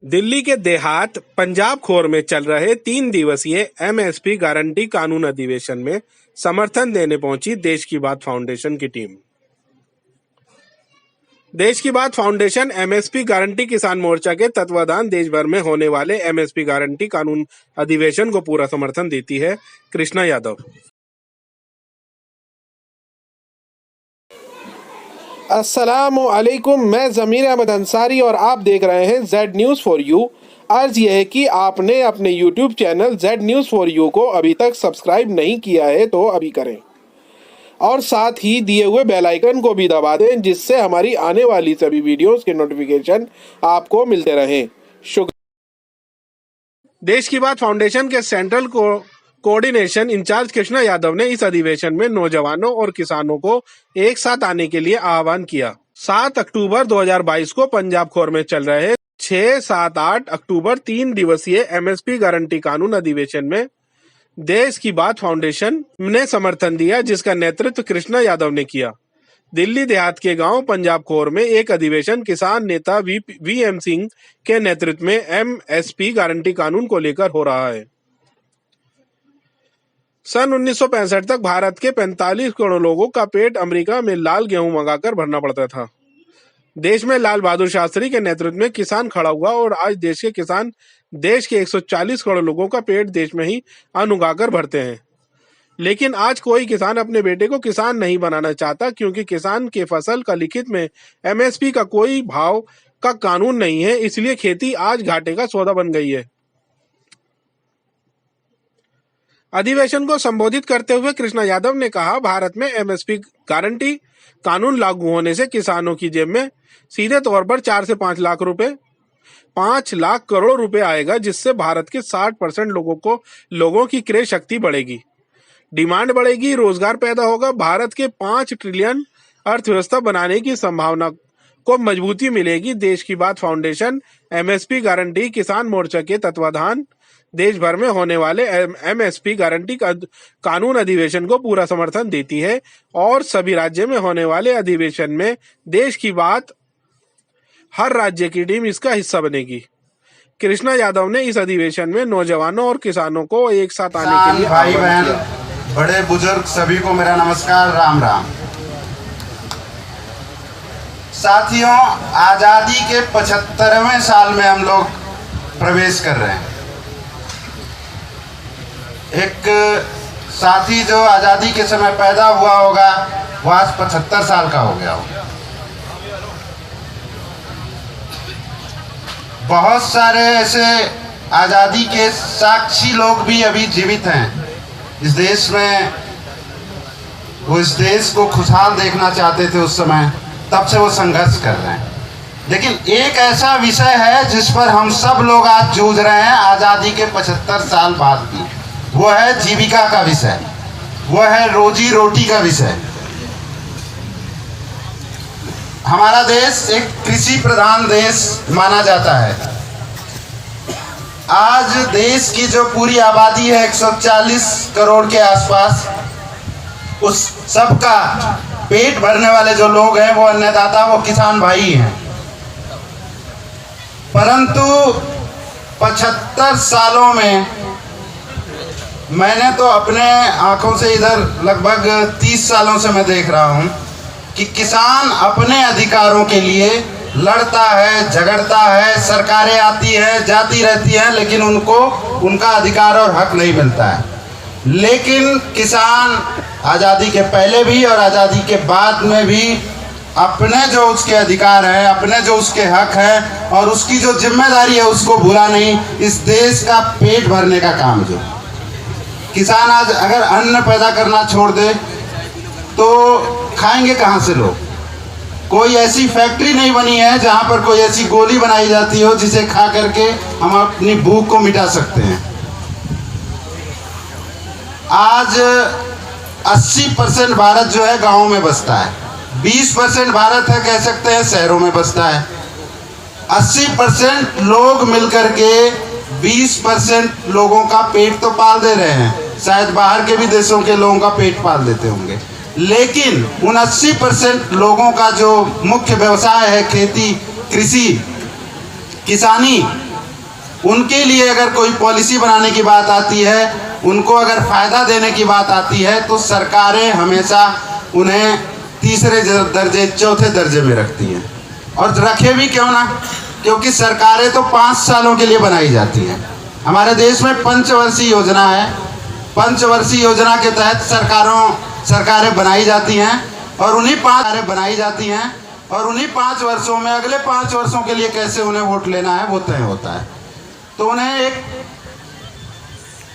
दिल्ली के देहात पंजाब खोर में चल रहे 3 दिवसीय एमएसपी गारंटी कानून अधिवेशन में समर्थन देने पहुंची देश की बात फाउंडेशन की टीम। देश की बात फाउंडेशन एमएसपी गारंटी किसान मोर्चा के तत्वाधान देश भर में होने वाले एमएसपी गारंटी कानून अधिवेशन को पूरा समर्थन देती है। कृष्णा यादव। अस्सलामुअलैकुम, मैं ज़मीर अहमद अंसारी और आप देख रहे हैं जेड न्यूज़ फॉर यू। अर्ज़ यह है कि आपने अपने YouTube channel Z news for you को अभी तक सब्सक्राइब नहीं किया है तो अभी करें और साथ ही दिए हुए बेल आइकन को भी दबा दें, जिससे हमारी आने वाली सभी वीडियोस के नोटिफिकेशन आपको मिलते रहें। शुक्रिया। देश की बात फाउंडेशन के central coordination in charge Krishna Yadav ने इस अधिवेशन में नौजवानों और किसानों को एक साथ आने के लिए आह्वान किया। 7 अक्टूबर 2022 को पंजाब खोर में चल रहे 6, 7, 8 अक्टूबर 3 दिवसीय एमएसपी गारंटी कानून अधिवेशन में देश की बात फाउंडेशन ने समर्थन दिया, जिसका नेतृत्व कृष्णा यादव ने किया। दिल्ली देहात के गांव पंजाब खोर में एक अधिवेशन किसान नेता वीएम सिंह के नेतृत्व में एमएसपी गारंटी कानून को लेकर हो रहा है। सन 1965 तक भारत के 45 करोड़ लोगों का पेट अमेरिका में लाल गेहूं मंगाकर भरना पड़ता था। देश में लाल बहादुर शास्त्री के नेतृत्व में किसान खड़ा हुआ और आज देश के किसान देश के 140 करोड़ लोगों का पेट देश में ही अन्न उगाकर भरते हैं। लेकिन आज कोई किसान अपने बेटे को किसान नहीं बनाना चाहता, क्योंकि किसान के फसल का लिखित में एमएसपी का कोई भाव का कानून नहीं है। इसलिए खेती आज घाटे का सौदा बन गई है। अधिवेशन को संबोधित करते हुए कृष्णा यादव ने कहा, भारत में एमएसपी गारंटी कानून लागू होने से किसानों की जेब में सीधे तौर पर 4 से 5 लाख रुपए 5 लाख करोड़ रुपए आएगा, जिससे भारत के 60% लोगों की क्रय शक्ति बढ़ेगी, डिमांड बढ़ेगी, रोजगार पैदा होगा, भारत के 5 ट्रिलियन अर्थव्यवस्था बनाने की संभावना को मजबूती मिलेगी। देश की बात फाउंडेशन एमएसपी गारंटी किसान मोर्चा के तत्वाधान देश भर में होने वाले एमएसपी गारंटी कानून अधिवेशन को पूरा समर्थन देती है और सभी राज्य में होने वाले अधिवेशन में देश की बात हर राज्य की टीम इसका हिस्सा बनेगी। कृष्णा यादव ने इस अधिवेशन में नौजवानों और किसानों को एक साथ आने के लिए भाई बहन बड़े बुजुर्ग सभी को मेरा नमस्कार, राम राम। साथियों, आजादी के 75वें साल में हम लोग प्रवेश कर रहे हैं। एक साथी जो आजादी के समय पैदा हुआ होगा वो आज 75 साल का हो गया होगा। बहुत सारे ऐसे आजादी के साक्षी लोग भी अभी जीवित हैं इस देश में। वो इस देश को खुशहाल देखना चाहते थे उस समय, तब से वो संघर्ष कर रहे हैं। लेकिन एक ऐसा विषय है जिस पर हम सब लोग आज जूझ रहे हैं आजादी के 75 साल बाद भी, वो है जीविका का विषय, वो है रोजी रोटी का विषय। हमारा देश एक कृषि प्रधान देश माना जाता है। आज देश की जो पूरी आबादी है 140 करोड़ के आसपास, उस सब का पेट भरने वाले जो लोग हैं वो अन्नदाता, वो किसान भाई हैं। परंतु 75 सालों में मैंने तो अपने आंखों से इधर लगभग 30 सालों से मैं देख रहा हूं कि किसान अपने अधिकारों के लिए लड़ता है, झगड़ता है, सरकारें आती है जाती रहती हैं, लेकिन उनको उनका अधिकार और हक नहीं मिलता है। लेकिन किसान आज़ादी के पहले भी और आज़ादी के बाद में भी अपने जो उसके अधिकार हैं, अपने जो उसके हक हैं और उसकी जो जिम्मेदारी है उसको भूला नहीं। इस देश का पेट भरने का काम जो किसान आज अगर अन्न पैदा करना छोड़ दे तो खाएंगे कहाँ से लोग? कोई ऐसी फैक्ट्री नहीं बनी है जहाँ पर कोई ऐसी गोली बनाई जाती हो जिसे खा करके हम अपनी भूख को मिटा सकते हैं। आज 80% भारत जो है गाँव में बसता है, 20% भारत है कह सकते हैं शहरों में बसता है। 80% लोग मिलकर के 20% लोगों का पेट तो पाल दे रहे हैं। शायद बाहर के भी देशों के लोगों का पेट पाल देते होंगे, लेकिन 79% लोगों का जो मुख्य व्यवसाय है खेती, कृषि, किसानी, उनके लिए अगर कोई पॉलिसी बनाने की बात आती है, उनको अगर फ़ायदा देने की बात आती है, तो सरकारें हमेशा उन्हें तीसरे दर्जे, चौथे दर्जे में रखती हैं। और रखे भी क्यों ना, क्योंकि सरकारें तो 5 सालों के लिए बनाई जाती हैं। हमारे देश में पंचवर्षीय योजना है। पंचवर्षीय योजना के तहत सरकारें बनाई जाती हैं और उन्हीं 5 वर्षों में अगले 5 वर्षों के लिए कैसे उन्हें वोट लेना है वो तय होता है। तो उन्हें एक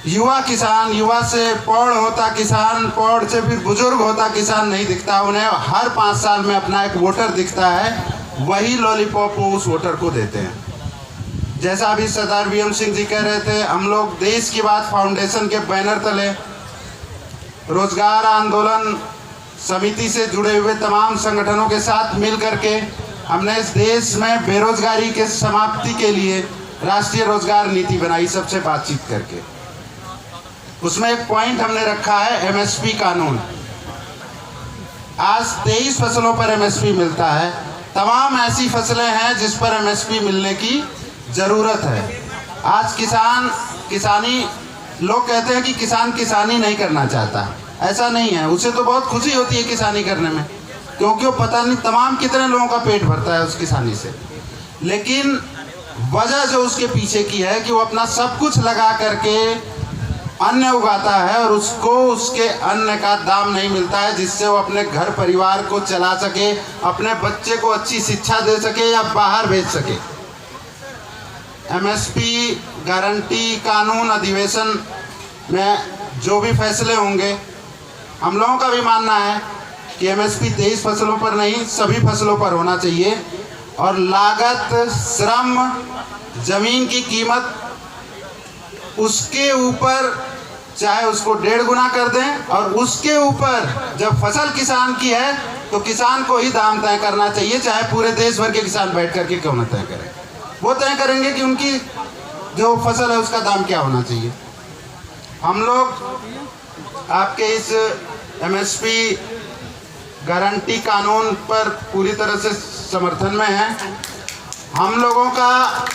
युवा किसान, युवा से प्रौढ़ होता किसान, प्रौढ़ से फिर बुजुर्ग होता किसान नहीं दिखता। उन्हें हर 5 साल में अपना एक वोटर दिखता है, वही लॉलीपॉप वो उस वोटर को देते हैं। जैसा अभी सरदार वीएम सिंह जी कह रहे थे, हम लोग देश की बात फाउंडेशन के बैनर तले रोजगार आंदोलन समिति से जुड़े हुए तमाम संगठनों के साथ मिल करके हमने इस देश में बेरोजगारी के समाप्ति के लिए राष्ट्रीय रोजगार नीति बनाई, सबसे बातचीत करके। उसमें एक पॉइंट हमने रखा है एमएसपी कानून। आज 23 फसलों पर एमएसपी मिलता है। तमाम ऐसी फसलें हैं जिस पर एमएसपी मिलने की ज़रूरत है। आज लोग कहते हैं कि किसान किसानी नहीं करना चाहता। ऐसा नहीं है, उसे तो बहुत खुशी होती है किसानी करने में, क्योंकि वो पता नहीं तमाम कितने लोगों का पेट भरता है उस किसानी से। लेकिन वजह जो उसके पीछे की है कि वो अपना सब कुछ लगा करके अन्न उगाता है और उसको उसके अन्न का दाम नहीं मिलता है, जिससे वो अपने घर परिवार को चला सके, अपने बच्चे को अच्छी शिक्षा दे सके या बाहर भेज सके। एमएसपी गारंटी कानून अधिवेशन में जो भी फैसले होंगे, हम लोगों का भी मानना है कि एमएसपी 23 फसलों पर नहीं, सभी फसलों पर होना चाहिए। और लागत, श्रम, जमीन की कीमत, उसके ऊपर चाहे उसको 1.5 गुना कर दें, और उसके ऊपर जब फसल किसान की है तो किसान को ही दाम तय करना चाहिए, चाहे पूरे देश भर के किसान बैठ करके क्यों न तय करें। वो तय करेंगे कि उनकी जो फसल है उसका दाम क्या होना चाहिए। हम लोग आपके इस एमएसपी गारंटी कानून पर पूरी तरह से समर्थन में हैं। हम लोगों का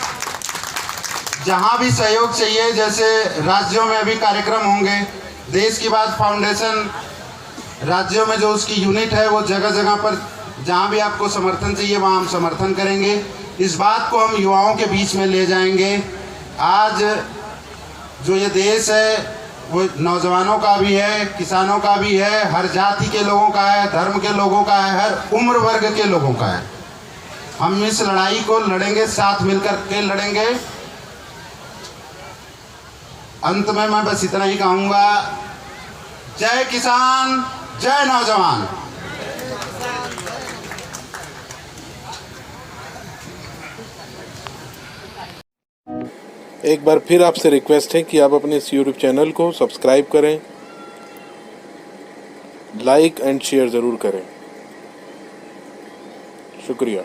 जहाँ भी सहयोग चाहिए, जैसे राज्यों में अभी कार्यक्रम होंगे, देश की बात फाउंडेशन राज्यों में जो उसकी यूनिट है वो जगह जगह पर जहाँ भी आपको समर्थन चाहिए वहाँ हम समर्थन करेंगे। इस बात को हम युवाओं के बीच में ले जाएंगे। आज जो ये देश है वो नौजवानों का भी है, किसानों का भी है, हर जाति के लोगों का है, धर्म के लोगों का है, हर उम्र वर्ग के लोगों का है। हम इस लड़ाई को लड़ेंगे, साथ मिलकर के लड़ेंगे। अंत में मैं बस इतना ही कहूँगा, जय किसान, जय नौजवान। एक बार फिर आपसे रिक्वेस्ट है कि आप अपने इस यूट्यूब चैनल को सब्सक्राइब करें, लाइक एंड शेयर ज़रूर करें। शुक्रिया।